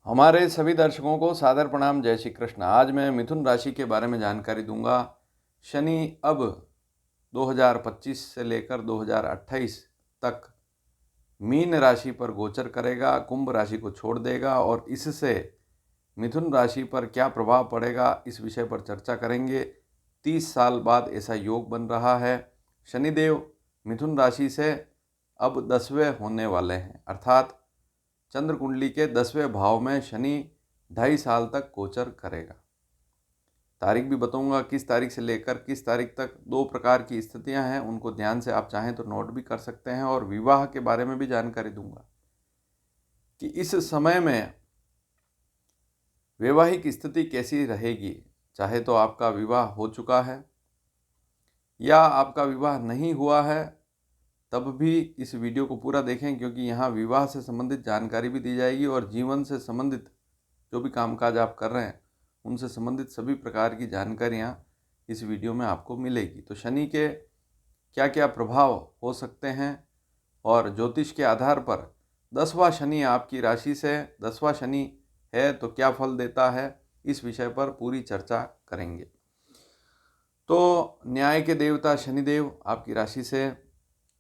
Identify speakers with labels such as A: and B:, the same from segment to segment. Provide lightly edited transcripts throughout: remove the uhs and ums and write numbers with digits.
A: हमारे सभी दर्शकों को सादर प्रणाम, जय श्री कृष्ण। आज मैं मिथुन राशि के बारे में जानकारी दूंगा। शनि अब 2025 से लेकर 2028 तक मीन राशि पर गोचर करेगा, कुंभ राशि को छोड़ देगा और इससे मिथुन राशि पर क्या प्रभाव पड़ेगा इस विषय पर चर्चा करेंगे। 30 साल बाद ऐसा योग बन रहा है। शनिदेव मिथुन राशि से अब 10वें होने वाले हैं, अर्थात चंद्र कुंडली के 10वें भाव में शनि 2.5 साल तक गोचर करेगा। तारीख भी बताऊंगा, किस तारीख से लेकर किस तारीख तक। 2 प्रकार की स्थितियां हैं, उनको ध्यान से आप चाहें तो नोट भी कर सकते हैं। और विवाह के बारे में भी जानकारी दूंगा कि इस समय में वैवाहिक स्थिति कैसी रहेगी। चाहे तो आपका विवाह हो चुका है या आपका विवाह नहीं हुआ है, तब भी इस वीडियो को पूरा देखें, क्योंकि यहाँ विवाह से संबंधित जानकारी भी दी जाएगी और जीवन से संबंधित जो भी कामकाज आप कर रहे हैं उनसे संबंधित सभी प्रकार की जानकारियाँ इस वीडियो में आपको मिलेगी। तो शनि के क्या क्या प्रभाव हो सकते हैं और ज्योतिष के आधार पर 10वां शनि आपकी राशि से 10वां शनि है तो क्या फल देता है, इस विषय पर पूरी चर्चा करेंगे। तो न्याय के देवता शनिदेव आपकी राशि से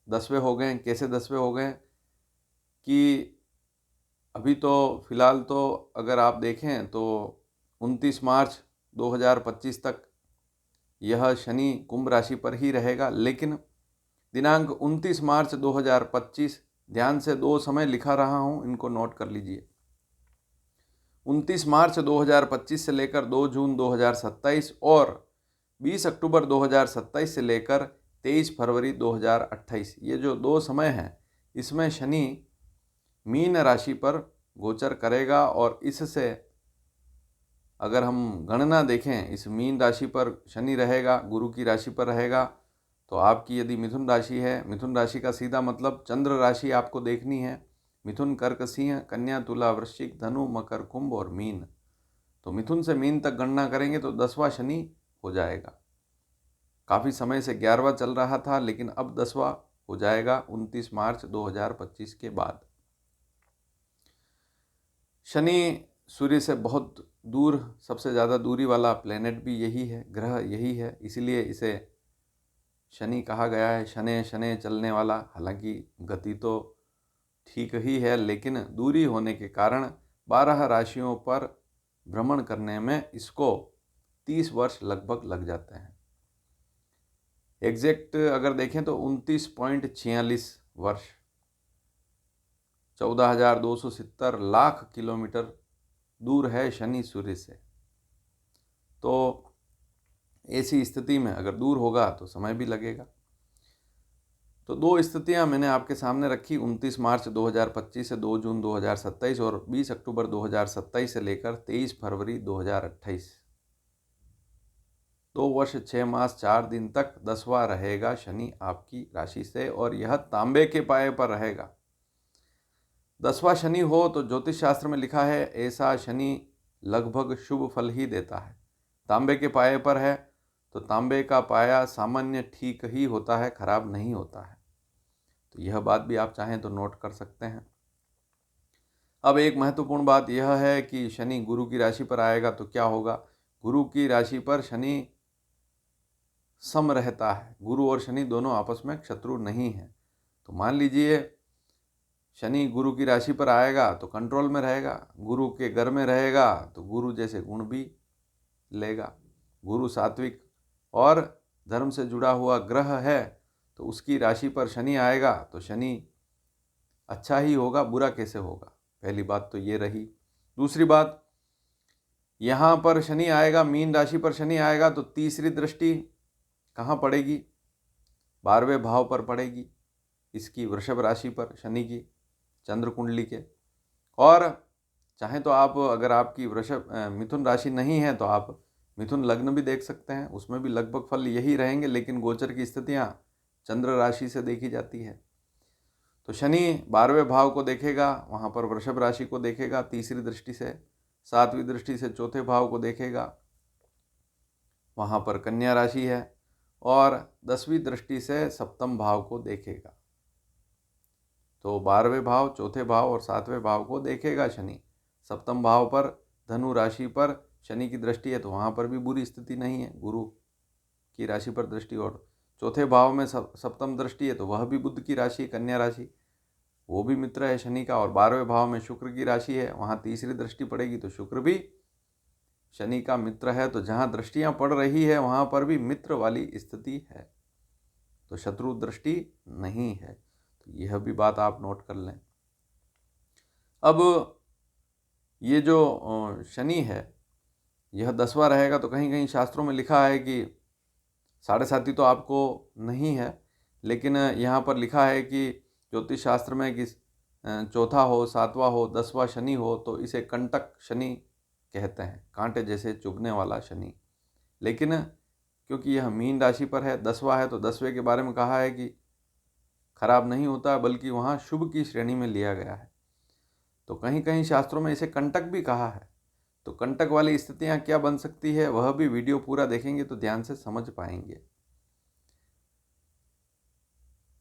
A: 10वें हो गए। कैसे 10वें हो गए कि अभी तो फिलहाल तो अगर आप देखें तो 29 मार्च 2025 तक यह शनि कुंभ राशि पर ही रहेगा, लेकिन दिनांक 29 मार्च 2025, ध्यान से 2 समय लिखा रहा हूं, इनको नोट कर लीजिए। 29 मार्च 2025 से लेकर 2 जून 2027 और 20 अक्टूबर 2027 से लेकर 23 फरवरी 2028, ये जो 2 समय हैं इसमें शनि मीन राशि पर गोचर करेगा। और इससे अगर हम गणना देखें, इस मीन राशि पर शनि रहेगा, गुरु की राशि पर रहेगा, तो आपकी यदि मिथुन राशि है, मिथुन राशि का सीधा मतलब चंद्र राशि आपको देखनी है। मिथुन, कर्क, सिंह, कन्या, तुला, वृश्चिक, धनु, मकर, कुंभ और मीन। तो मिथुन से मीन तक गणना करेंगे तो 10वां शनि हो जाएगा। काफ़ी समय से 11वां चल रहा था, लेकिन अब 10वां हो जाएगा 29 मार्च 2025 के बाद। शनि सूर्य से बहुत दूर, सबसे ज़्यादा दूरी वाला प्लेनेट भी यही है, ग्रह यही है, इसलिए इसे शनि कहा गया है। शनै शनै चलने वाला, हालांकि गति तो ठीक ही है, लेकिन दूरी होने के कारण 12 राशियों पर भ्रमण करने में इसको 30 वर्ष लगभग लग जाते हैं। एग्जैक्ट अगर देखें तो 29.46 वर्ष, 14,270 लाख किलोमीटर दूर है शनि सूर्य से। तो ऐसी स्थिति में अगर दूर होगा तो समय भी लगेगा। तो 2 स्थितियां मैंने आपके सामने रखी, 29 मार्च 2025 से 2 जून 2027 और 20 अक्टूबर 2027 से लेकर 23 फरवरी 2028। 2 वर्ष 6 मास 4 दिन तक 10वां रहेगा शनि आपकी राशि से, और यह तांबे के पाए पर रहेगा। 10वां शनि हो तो ज्योतिष शास्त्र में लिखा है ऐसा शनि लगभग शुभ फल ही देता है। तांबे के पाए पर है तो तांबे का पाया सामान्य ठीक ही होता है, खराब नहीं होता है। तो यह बात भी आप चाहें तो नोट कर सकते हैं। अब एक महत्वपूर्ण बात यह है कि शनि गुरु की राशि पर आएगा तो क्या होगा। गुरु की राशि पर शनि सम रहता है, गुरु और शनि दोनों आपस में शत्रु नहीं हैं। तो मान लीजिए शनि गुरु की राशि पर आएगा तो कंट्रोल में रहेगा, गुरु के घर में रहेगा तो गुरु जैसे गुण भी लेगा। गुरु सात्विक और धर्म से जुड़ा हुआ ग्रह है, तो उसकी राशि पर शनि आएगा तो शनि अच्छा ही होगा, बुरा कैसे होगा। पहली बात तो ये रही। दूसरी बात, यहाँ पर शनि आएगा, मीन राशि पर शनि आएगा तो तीसरी दृष्टि कहाँ पड़ेगी, 12वें भाव पर पड़ेगी, इसकी वृषभ राशि पर शनि की, चंद्र कुंडली के। और चाहें तो आप, अगर आपकी मिथुन राशि नहीं है तो आप मिथुन लग्न भी देख सकते हैं, उसमें भी लगभग फल यही रहेंगे, लेकिन गोचर की स्थितियां चंद्र राशि से देखी जाती है। तो शनि 12वें भाव को देखेगा, वहाँ पर वृषभ राशि को देखेगा तीसरी दृष्टि से, 7वीं दृष्टि से चौथे भाव को देखेगा, वहाँ पर कन्या राशि है, और 10वीं दृष्टि से सप्तम भाव को देखेगा। तो 12वें भाव, चौथे भाव और 7वें भाव को देखेगा शनि। सप्तम भाव पर, धनु राशि पर शनि की दृष्टि है तो वहाँ पर भी बुरी स्थिति नहीं है, गुरु की राशि पर दृष्टि। और चौथे भाव में सप्तम दृष्टि है तो वह भी बुध की राशि, कन्या राशि, वो भी मित्र है शनि का। और 12वें भाव में शुक्र की राशि है, वहाँ तीसरी दृष्टि पड़ेगी तो शुक्र भी शनि का मित्र है। तो जहाँ दृष्टियाँ पड़ रही है वहाँ पर भी मित्र वाली स्थिति है, तो शत्रु दृष्टि नहीं है। तो यह भी बात आप नोट कर लें। अब ये जो शनि है यह 10वां रहेगा, तो कहीं कहीं शास्त्रों में लिखा है कि साढ़े साती तो आपको नहीं है, लेकिन यहाँ पर लिखा है कि ज्योतिष शास्त्र में कि चौथा हो, 7वां हो, 10वां शनि हो तो इसे कंटक शनि कहते हैं, कांटे जैसे चुभने वाला शनि। लेकिन क्योंकि यह मीन राशि पर है, 10वां है, तो 10वें के बारे में कहा है कि खराब नहीं होता बल्कि वहाँ शुभ की श्रेणी में लिया गया है। तो कहीं कहीं शास्त्रों में इसे कंटक भी कहा है। तो कंटक वाली स्थितियाँ क्या बन सकती है वह भी वीडियो पूरा देखेंगे तो ध्यान से समझ पाएंगे।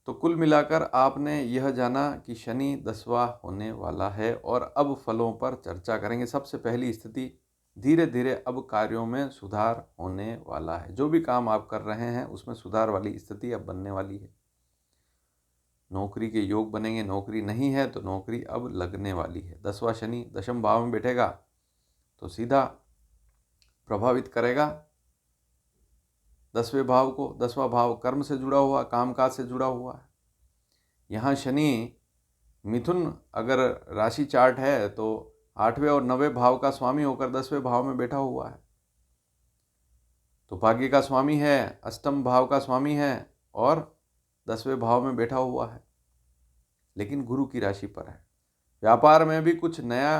A: तो कुल मिलाकर आपने यह जाना कि शनि 10वां होने वाला है। और अब फलों पर चर्चा करेंगे। सबसे पहली स्थिति, धीरे धीरे अब कार्यों में सुधार होने वाला है। जो भी काम आप कर रहे हैं उसमें सुधार वाली स्थिति अब बनने वाली है। नौकरी के योग बनेंगे, नौकरी नहीं है तो नौकरी अब लगने वाली है। 10वां शनि दशम भाव में बैठेगा तो सीधा प्रभावित करेगा 10वें भाव को। 10वां भाव कर्म से जुड़ा हुआ, कामकाज से जुड़ा हुआ है। यहाँ शनि मिथुन अगर राशि चार्ट है तो 8वें और 9वें भाव का स्वामी होकर 10वें भाव में बैठा हुआ है। तो भाग्य का स्वामी है, अष्टम भाव का स्वामी है और 10वें भाव में बैठा हुआ है, लेकिन गुरु की राशि पर है। व्यापार में भी कुछ नया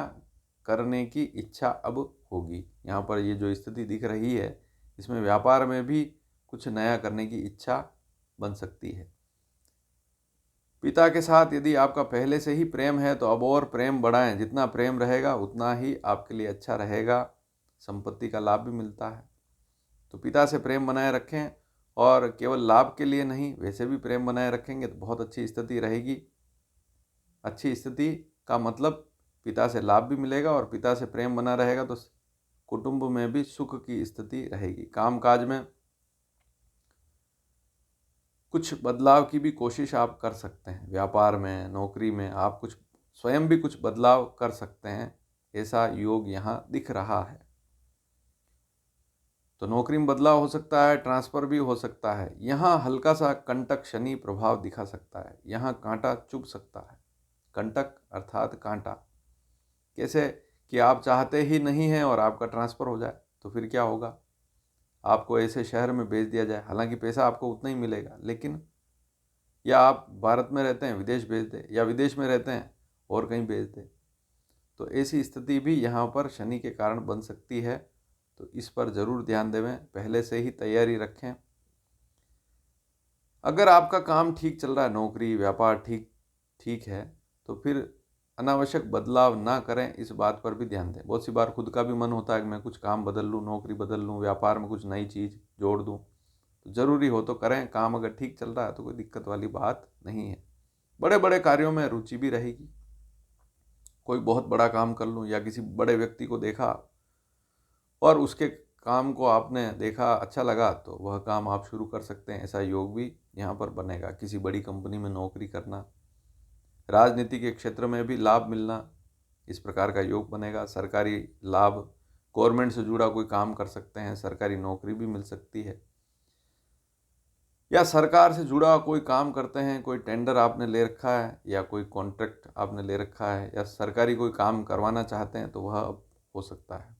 A: करने की इच्छा अब होगी। यहाँ पर ये जो स्थिति दिख रही है इसमें व्यापार में भी कुछ नया करने की इच्छा बन सकती है। पिता के साथ यदि आपका पहले से ही प्रेम है तो अब और प्रेम बढ़ाएं। जितना प्रेम रहेगा उतना ही आपके लिए अच्छा रहेगा, संपत्ति का लाभ भी मिलता है। तो पिता से प्रेम बनाए रखें, और केवल लाभ के लिए नहीं, वैसे भी प्रेम बनाए रखेंगे तो बहुत अच्छी स्थिति रहेगी। अच्छी स्थिति का मतलब पिता से लाभ भी मिलेगा और पिता से प्रेम बना रहेगा तो कुटुंब में भी सुख की स्थिति रहेगी। कामकाज में कुछ बदलाव की भी कोशिश आप कर सकते हैं। व्यापार में, नौकरी में आप कुछ स्वयं भी कुछ बदलाव कर सकते हैं, ऐसा योग यहाँ दिख रहा है। तो नौकरी में बदलाव हो सकता है, ट्रांसफ़र भी हो सकता है। यहाँ हल्का सा कंटक शनि प्रभाव दिखा सकता है, यहाँ कांटा चुभ सकता है। कंटक अर्थात कांटा। कैसे कि आप चाहते ही नहीं हैं और आपका ट्रांसफ़र हो जाए तो फिर क्या होगा, आपको ऐसे शहर में भेज दिया जाए, हालांकि पैसा आपको उतना ही मिलेगा, लेकिन या आप भारत में रहते हैं विदेश भेज दें, या विदेश में रहते हैं और कहीं भेज दें। तो ऐसी स्थिति भी यहाँ पर शनि के कारण बन सकती है। तो इस पर ज़रूर ध्यान देवें, पहले से ही तैयारी रखें। अगर आपका काम ठीक चल रहा है, नौकरी व्यापार ठीक है, तो फिर अनावश्यक बदलाव ना करें, इस बात पर भी ध्यान दें। बहुत सी बार खुद का भी मन होता है कि मैं कुछ काम बदल लूँ, नौकरी बदल लूँ, व्यापार में कुछ नई चीज़ जोड़ दूँ। तो ज़रूरी हो तो करें। काम अगर ठीक चल रहा है तो कोई दिक्कत वाली बात नहीं है। बड़े बड़े कार्यों में रुचि भी रहेगी। कोई बहुत बड़ा काम कर लूँ या किसी बड़े व्यक्ति को देखा और उसके काम को आपने देखा, अच्छा लगा, तो वह काम आप शुरू कर सकते हैं। ऐसा योग भी यहाँ पर बनेगा। किसी बड़ी कंपनी में नौकरी करना, राजनीति के क्षेत्र में भी लाभ मिलना, इस प्रकार का योग बनेगा। सरकारी लाभ, गवर्नमेंट से जुड़ा कोई काम कर सकते हैं, सरकारी नौकरी भी मिल सकती है। या सरकार से जुड़ा कोई काम करते हैं, कोई टेंडर आपने ले रखा है या कोई कॉन्ट्रैक्ट आपने ले रखा है या सरकारी कोई काम करवाना चाहते हैं तो वह अब हो सकता है।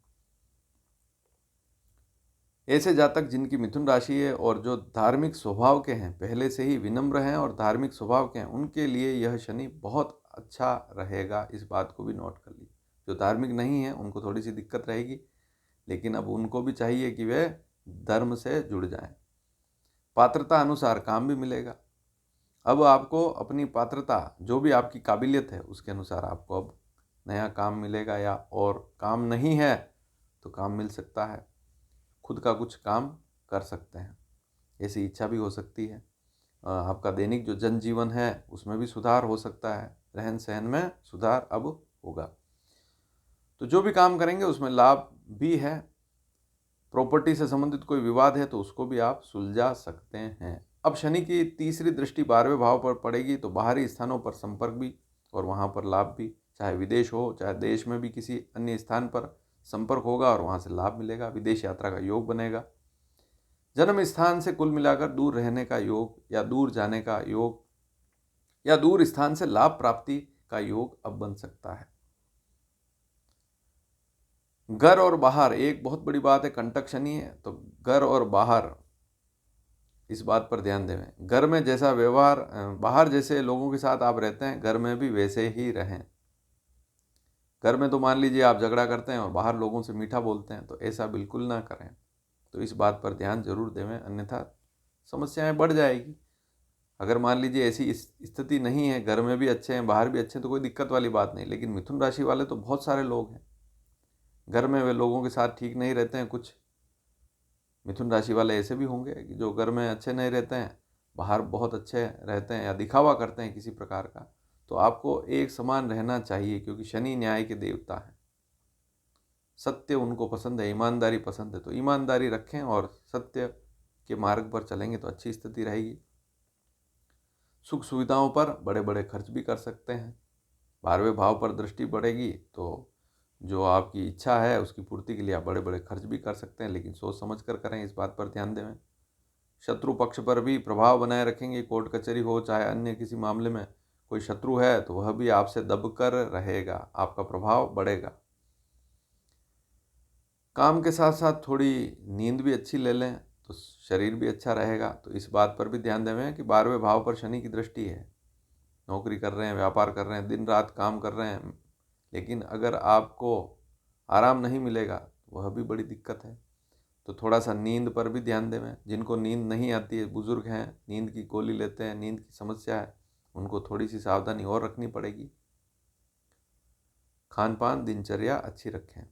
A: ऐसे जातक जिनकी मिथुन राशि है और जो धार्मिक स्वभाव के हैं, पहले से ही विनम्र हैं और धार्मिक स्वभाव के हैं, उनके लिए यह शनि बहुत अच्छा रहेगा। इस बात को भी नोट कर लीजिए। जो धार्मिक नहीं है उनको थोड़ी सी दिक्कत रहेगी, लेकिन अब उनको भी चाहिए कि वे धर्म से जुड़ जाएं। पात्रता अनुसार काम भी मिलेगा। अब आपको अपनी पात्रता, जो भी आपकी काबिलियत है उसके अनुसार आपको अब नया काम मिलेगा, या और काम नहीं है तो काम मिल सकता है। खुद का कुछ काम कर सकते हैं, ऐसी इच्छा भी हो सकती है। आपका दैनिक जो जनजीवन है उसमें भी सुधार हो सकता है, रहन सहन में सुधार अब होगा। तो जो भी काम करेंगे उसमें लाभ भी है। प्रॉपर्टी से संबंधित कोई विवाद है तो उसको भी आप सुलझा सकते हैं। अब शनि की तीसरी दृष्टि 12वें भाव पर पड़ेगी तो बाहरी स्थानों पर संपर्क भी और वहाँ पर लाभ भी, चाहे विदेश हो चाहे देश में भी किसी अन्य स्थान पर संपर्क होगा और वहाँ से लाभ मिलेगा। विदेश यात्रा का योग बनेगा। जन्म स्थान से कुल मिलाकर दूर रहने का योग या दूर जाने का योग या दूर स्थान से लाभ प्राप्ति का योग अब बन सकता है। घर और बाहर एक बहुत बड़ी बात है, कंटक शनि है तो घर और बाहर इस बात पर ध्यान दें। घर में जैसा व्यवहार, बाहर जैसे लोगों के साथ आप रहते हैं घर में भी वैसे ही रहें। घर में तो मान लीजिए आप झगड़ा करते हैं और बाहर लोगों से मीठा बोलते हैं, तो ऐसा बिल्कुल ना करें। तो इस बात पर ध्यान जरूर दें, अन्यथा समस्याएं बढ़ जाएगी। अगर मान लीजिए ऐसी स्थिति नहीं है, घर में भी अच्छे हैं बाहर भी अच्छे हैं, तो कोई दिक्कत वाली बात नहीं। लेकिन मिथुन राशि वाले तो बहुत सारे लोग हैं, घर में वे लोगों के साथ ठीक नहीं रहते हैं। कुछ मिथुन राशि वाले ऐसे भी होंगे कि जो घर में अच्छे नहीं रहते हैं, बाहर बहुत अच्छे रहते हैं या दिखावा करते हैं किसी प्रकार का। तो आपको एक समान रहना चाहिए, क्योंकि शनि न्याय के देवता हैं। सत्य उनको पसंद है, ईमानदारी पसंद है, तो ईमानदारी रखें और सत्य के मार्ग पर चलेंगे तो अच्छी स्थिति रहेगी। सुख सुविधाओं पर बड़े बड़े खर्च भी कर सकते हैं। 12वें भाव पर दृष्टि पड़ेगी तो जो आपकी इच्छा है उसकी पूर्ति के लिए आप बड़े बड़े खर्च भी कर सकते हैं, लेकिन सोच समझ कर करें, इस बात पर ध्यान दें। शत्रु पक्ष पर भी प्रभाव बनाए रखेंगे। कोर्ट कचहरी हो चाहे अन्य किसी मामले में कोई शत्रु है तो वह भी आपसे दब कर रहेगा, आपका प्रभाव बढ़ेगा। काम के साथ साथ थोड़ी नींद भी अच्छी ले लें तो शरीर भी अच्छा रहेगा। तो इस बात पर भी ध्यान दें कि 12वें भाव पर शनि की दृष्टि है। नौकरी कर रहे हैं, व्यापार कर रहे हैं, दिन रात काम कर रहे हैं, लेकिन अगर आपको आराम नहीं मिलेगा वह भी बड़ी दिक्कत है। तो थोड़ा सा नींद पर भी ध्यान दें। जिनको नींद नहीं आती है, बुजुर्ग हैं, नींद की गोली लेते हैं, नींद की समस्या है, उनको थोड़ी सी सावधानी और रखनी पड़ेगी। खान पान दिनचर्या अच्छी रखें।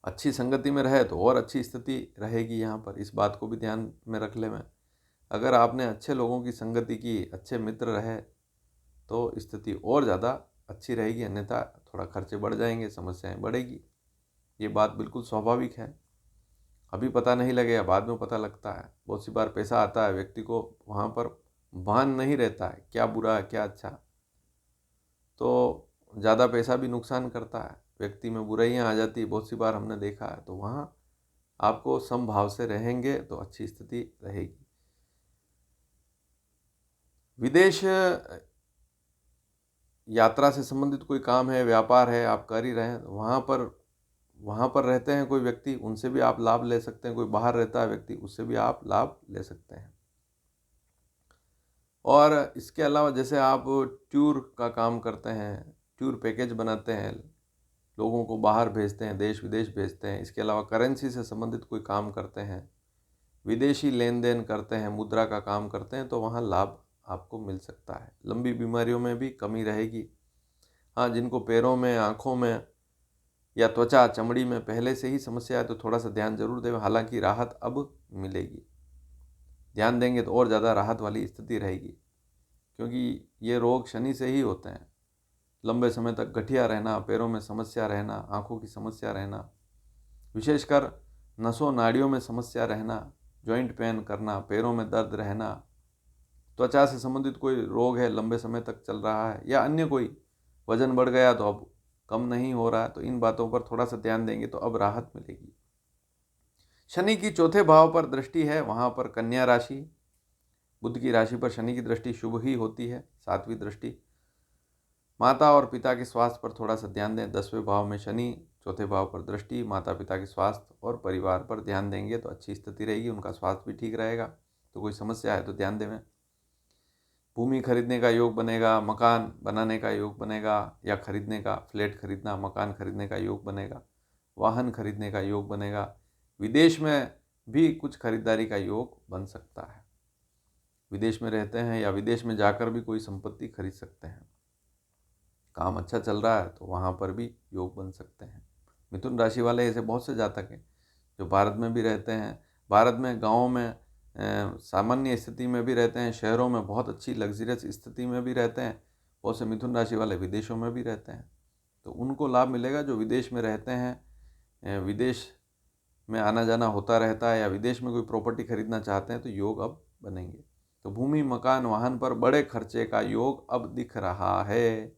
A: अच्छी संगति में रहे तो और अच्छी स्थिति रहेगी यहाँ पर, इस बात को भी ध्यान में रख ले। मैं अगर आपने अच्छे लोगों की संगति की, अच्छे मित्र रहे तो स्थिति और ज़्यादा अच्छी रहेगी, अन्यथा थोड़ा खर्चे बढ़ जाएंगे, समस्याएं बढ़ेगी। ये बात बिल्कुल स्वाभाविक है। अभी पता नहीं लगेगा, बाद में पता लगता है। बहुत सी बार पैसा आता है, व्यक्ति को वहाँ पर भान नहीं रहता है क्या बुरा है क्या अच्छा। तो ज़्यादा पैसा भी नुकसान करता है, व्यक्ति में बुराइयाँ आ जाती है, बहुत सी बार हमने देखा है। तो वहाँ आपको समभाव से रहेंगे तो अच्छी स्थिति रहेगी। विदेश यात्रा से संबंधित कोई काम है, व्यापार है, आप कर ही रहे हैं, वहाँ पर रहते हैं कोई व्यक्ति, उनसे भी आप लाभ ले सकते हैं। कोई बाहर रहता है व्यक्ति, उससे भी आप लाभ ले सकते हैं। और इसके अलावा जैसे आप टूर का काम करते हैं, टूर पैकेज बनाते हैं, लोगों को बाहर भेजते हैं, देश विदेश भेजते हैं। इसके अलावा करेंसी से संबंधित कोई काम करते हैं, विदेशी लेन देन करते हैं, मुद्रा का काम करते हैं, तो वहाँ लाभ आपको मिल सकता है। लंबी बीमारियों में भी कमी रहेगी। हाँ, जिनको पैरों में, आँखों में या त्वचा चमड़ी में पहले से ही समस्या है तो थोड़ा सा ध्यान जरूर दें। हालांकि राहत अब मिलेगी, ध्यान देंगे तो और ज़्यादा राहत वाली स्थिति रहेगी, क्योंकि ये रोग शनि से ही होते हैं। लंबे समय तक गठिया रहना, पैरों में समस्या रहना, आँखों की समस्या रहना, विशेषकर नसों नाड़ियों में समस्या रहना, जॉइंट पेन करना, पैरों में दर्द रहना, त्वचा से संबंधित कोई रोग है लंबे समय तक चल रहा है, या अन्य कोई वजन बढ़ गया तो अब कम नहीं हो रहा है, तो इन बातों पर थोड़ा सा ध्यान देंगे तो अब राहत मिलेगी। शनि की चौथे भाव पर दृष्टि है, वहाँ पर कन्या राशि। बुध की राशि पर शनि की दृष्टि शुभ ही होती है, 7वीं दृष्टि। माता और पिता के स्वास्थ्य पर थोड़ा सा ध्यान दें। 10वें भाव में शनि, चौथे भाव पर दृष्टि, माता पिता के स्वास्थ्य और परिवार पर ध्यान देंगे तो अच्छी स्थिति रहेगी, उनका स्वास्थ्य भी ठीक रहेगा। तो कोई समस्या है तो ध्यान दें। भूमि खरीदने का योग बनेगा, मकान बनाने का योग बनेगा, या खरीदने का, फ्लैट खरीदना, मकान खरीदने का योग बनेगा, वाहन खरीदने का योग बनेगा, विदेश में भी कुछ खरीदारी का योग बन सकता है। विदेश में रहते हैं या विदेश में जाकर भी कोई संपत्ति खरीद सकते हैं। काम अच्छा चल रहा है तो वहाँ पर भी योग बन सकते हैं। मिथुन राशि वाले ऐसे बहुत से जातक हैं जो भारत में भी रहते हैं, भारत में गाँव में सामान्य स्थिति में भी रहते हैं, शहरों में बहुत अच्छी लग्जरियस स्थिति में भी रहते हैं। बहुत से मिथुन राशि वाले विदेशों में भी रहते हैं। तो उनको लाभ मिलेगा जो विदेश में रहते हैं, विदेश में आना जाना होता रहता है, या विदेश में कोई प्रॉपर्टी खरीदना चाहते हैं तो योग अब बनेंगे। तो भूमि, मकान, वाहन पर बड़े खर्चे का योग अब दिख रहा है।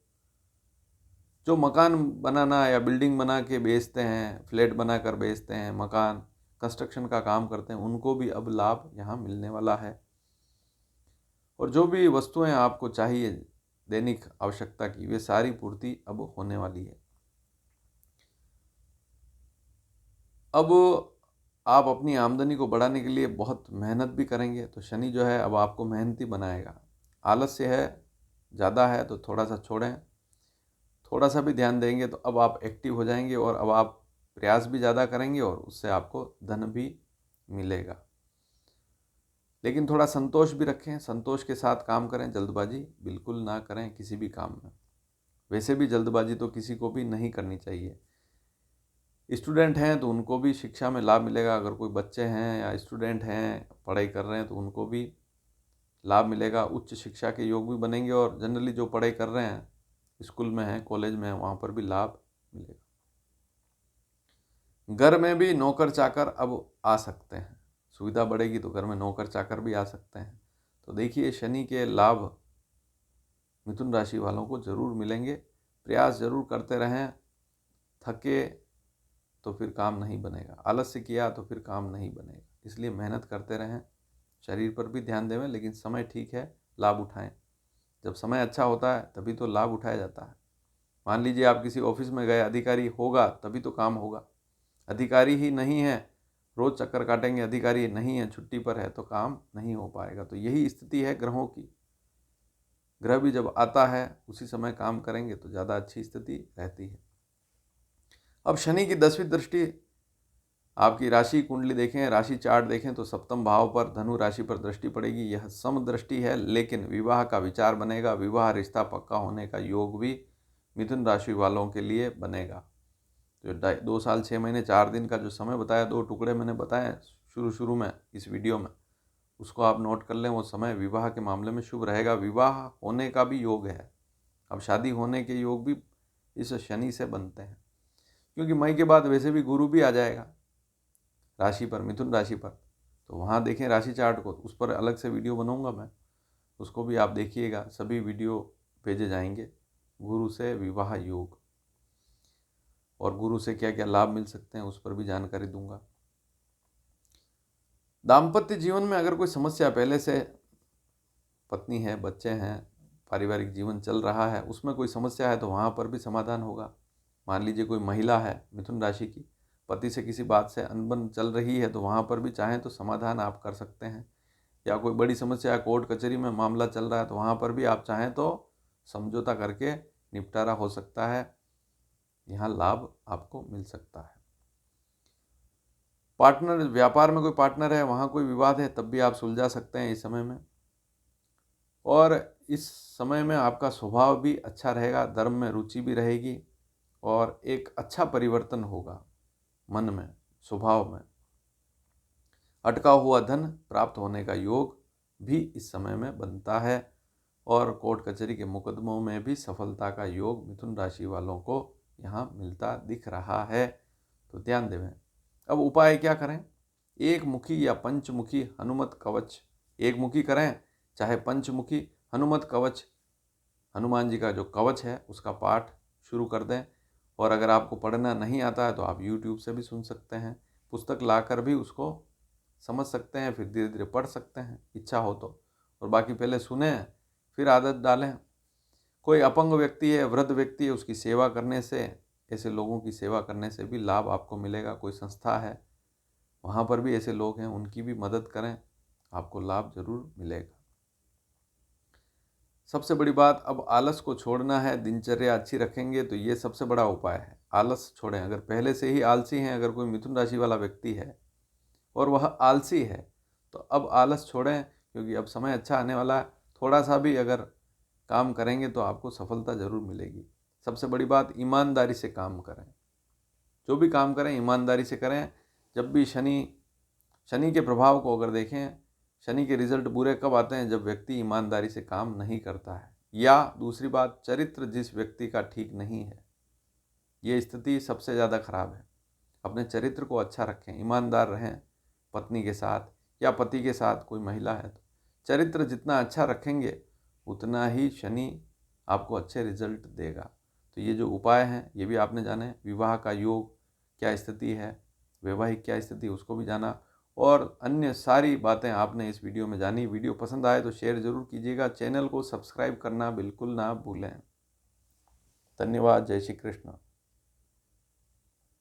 A: जो मकान बनाना या बिल्डिंग बना के बेचते हैं, फ्लैट बनाकर बेचते हैं, मकान कंस्ट्रक्शन का काम करते हैं, उनको भी अब लाभ यहाँ मिलने वाला है। और जो भी वस्तुएं आपको चाहिए दैनिक आवश्यकता की, वे सारी पूर्ति अब होने वाली है। अब आप अपनी आमदनी को बढ़ाने के लिए बहुत मेहनत भी करेंगे, तो शनि जो है अब आपको मेहनती बनाएगा। आलस्य है, ज़्यादा है तो थोड़ा सा छोड़ें, थोड़ा सा भी ध्यान देंगे तो अब आप एक्टिव हो जाएंगे, और अब आप प्रयास भी ज़्यादा करेंगे और उससे आपको धन भी मिलेगा। लेकिन थोड़ा संतोष भी रखें, संतोष के साथ काम करें, जल्दबाजी बिल्कुल ना करें किसी भी काम में। वैसे भी जल्दबाजी तो किसी को भी नहीं करनी चाहिए। स्टूडेंट हैं तो उनको भी शिक्षा में लाभ मिलेगा, अगर कोई बच्चे हैं या स्टूडेंट हैं पढ़ाई कर रहे हैं तो उनको भी लाभ मिलेगा। उच्च शिक्षा के योग भी बनेंगे, और जनरली जो पढ़ाई कर रहे हैं, स्कूल में हैं, कॉलेज में हैं, वहाँ पर भी लाभ मिलेगा। घर में भी नौकर चाकर अब आ सकते हैं, सुविधा बढ़ेगी तो घर में नौकर चाकर भी आ सकते हैं। तो देखिए, शनि के लाभ मिथुन राशि वालों को जरूर मिलेंगे। प्रयास जरूर करते रहें। थके तो फिर काम नहीं बनेगा, आलस्य किया तो फिर काम नहीं बनेगा, इसलिए मेहनत करते रहें। शरीर पर भी ध्यान देवें, लेकिन समय ठीक है, लाभ उठाएं। जब समय अच्छा होता है तभी तो लाभ उठाया जाता है। मान लीजिए आप किसी ऑफिस में गए, अधिकारी होगा तभी तो काम होगा। अधिकारी ही नहीं है, रोज चक्कर काटेंगे, अधिकारी नहीं है, छुट्टी पर है, तो काम नहीं हो पाएगा। तो यही स्थिति है ग्रहों की। ग्रह भी जब आता है उसी समय काम करेंगे तो ज़्यादा अच्छी स्थिति रहती है। अब शनि की 10वीं दृष्टि आपकी राशि कुंडली देखें, राशि चार्ट देखें तो सप्तम भाव पर धनु राशि पर दृष्टि पड़ेगी। यह सम दृष्टि है, लेकिन विवाह का विचार बनेगा। विवाह रिश्ता पक्का होने का योग भी मिथुन राशि वालों के लिए बनेगा। जो 2 साल 6 महीने 4 दिन का जो समय बताया, 2 टुकड़े मैंने बताए शुरू में इस वीडियो में, उसको आप नोट कर लें। वो समय विवाह के मामले में शुभ रहेगा। विवाह होने का भी योग है। अब शादी होने के योग भी इस शनि से बनते हैं, क्योंकि मई के बाद वैसे भी गुरु भी आ जाएगा राशि पर, मिथुन राशि पर। तो वहाँ देखें राशि चार्ट को, उस पर अलग से वीडियो बनाऊंगा मैं, उसको भी आप देखिएगा। सभी वीडियो भेजे जाएंगे। गुरु से विवाह योग और गुरु से क्या क्या लाभ मिल सकते हैं, उस पर भी जानकारी दूंगा। दाम्पत्य जीवन में अगर कोई समस्या, पहले से पत्नी है, बच्चे हैं, पारिवारिक जीवन चल रहा है, उसमें कोई समस्या है तो वहाँ पर भी समाधान होगा। मान लीजिए कोई महिला है मिथुन राशि की, पति से किसी बात से अनबन चल रही है, तो वहाँ पर भी चाहें तो समाधान आप कर सकते हैं। या कोई बड़ी समस्या है, कोर्ट कचहरी में मामला चल रहा है, तो वहाँ पर भी आप चाहें तो समझौता करके निपटारा हो सकता है। यहाँ लाभ आपको मिल सकता है। पार्टनर, व्यापार में कोई पार्टनर है, वहाँ कोई विवाद है, तब भी आप सुलझा सकते हैं इस समय में। और इस समय में आपका स्वभाव भी अच्छा रहेगा, धर्म में रुचि भी रहेगी, और एक अच्छा परिवर्तन होगा मन में, स्वभाव में। अटका हुआ धन प्राप्त होने का योग भी इस समय में बनता है, और कोर्ट कचहरी के मुकदमों में भी सफलता का योग मिथुन राशि वालों को यहाँ मिलता दिख रहा है। तो ध्यान देवें। अब उपाय क्या करें? एक मुखी या पंचमुखी हनुमत कवच, एक मुखी करें चाहे पंचमुखी हनुमत कवच, हनुमान जी का जो कवच है उसका पाठ शुरू कर दें। और अगर आपको पढ़ना नहीं आता है तो आप YouTube से भी सुन सकते हैं, पुस्तक लाकर भी उसको समझ सकते हैं, फिर धीरे धीरे पढ़ सकते हैं इच्छा हो तो। और बाकी पहले सुने फिर आदत डालें। कोई अपंग व्यक्ति है, वृद्ध व्यक्ति है, उसकी सेवा करने से, ऐसे लोगों की सेवा करने से भी लाभ आपको मिलेगा। कोई संस्था है, वहाँ पर भी ऐसे लोग हैं, उनकी भी मदद करें, आपको लाभ जरूर मिलेगा। सबसे बड़ी बात, अब आलस को छोड़ना है, दिनचर्या अच्छी रखेंगे तो ये सबसे बड़ा उपाय है। आलस छोड़ें। अगर पहले से ही आलसी हैं, अगर कोई मिथुन राशि वाला व्यक्ति है और वह आलसी है, तो अब आलस छोड़ें, क्योंकि अब समय अच्छा आने वाला है। थोड़ा सा भी अगर काम करेंगे तो आपको सफलता ज़रूर मिलेगी। सबसे बड़ी बात, ईमानदारी से काम करें। जो भी काम करें ईमानदारी से करें। जब भी शनि के प्रभाव को अगर देखें, शनि के रिजल्ट बुरे कब आते हैं? जब व्यक्ति ईमानदारी से काम नहीं करता है, या दूसरी बात, चरित्र जिस व्यक्ति का ठीक नहीं है, ये स्थिति सबसे ज़्यादा खराब है। अपने चरित्र को अच्छा रखें, ईमानदार रहें पत्नी के साथ या पति के साथ, कोई महिला है तो चरित्र जितना अच्छा रखेंगे उतना ही शनि आपको अच्छे रिजल्ट देगा। तो ये जो उपाय हैं ये भी आपने जाने, विवाह का योग क्या स्थिति है, वैवाहिक क्या स्थिति उसको भी जाना, और अन्य सारी बातें आपने इस वीडियो में जानी। वीडियो पसंद आए तो शेयर ज़रूर कीजिएगा, चैनल को सब्सक्राइब करना बिल्कुल ना भूलें। धन्यवाद। जय श्री कृष्ण।